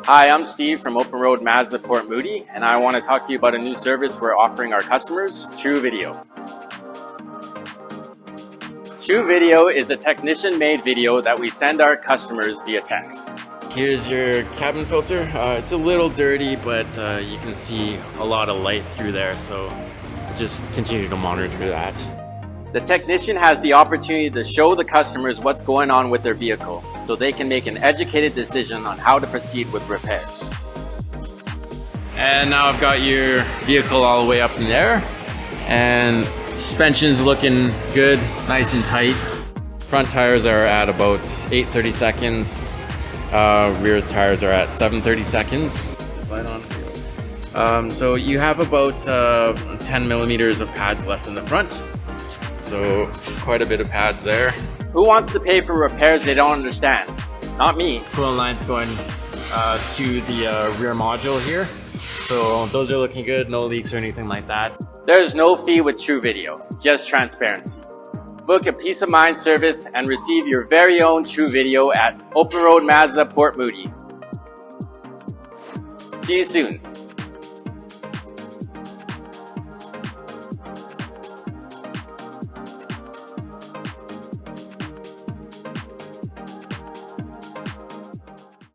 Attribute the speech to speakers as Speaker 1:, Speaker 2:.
Speaker 1: Hi, I'm Steve from OpenRoad Mazda Port Moody, and I want to talk to you about a new service we're offering our customers, TruVideo. TruVideo is a technician-made video that we send our customers via text.
Speaker 2: Here's your cabin filter. It's a little dirty, but you can see a lot of light through there, so just continue to monitor that.
Speaker 1: The technician has the opportunity to show the customers what's going on with their vehicle, so they can make an educated decision on how to proceed with repairs.
Speaker 2: And now I've got your vehicle all the way up in there, and suspension's looking good, nice and tight. Front tires are at about 8:30 seconds. Rear tires are at 7:30 seconds. Slide on. So you have about 10 millimeters of pads left in the front. So quite a bit of pads there.
Speaker 1: Who wants to pay for repairs they don't understand? Not me.
Speaker 2: Coolant line's going to the rear module here. So those are looking good, no leaks or anything like that.
Speaker 1: There's no fee with TruVideo, just transparency. Book a peace of mind service and receive your very own TruVideo at OpenRoad Mazda Port Moody. See you soon.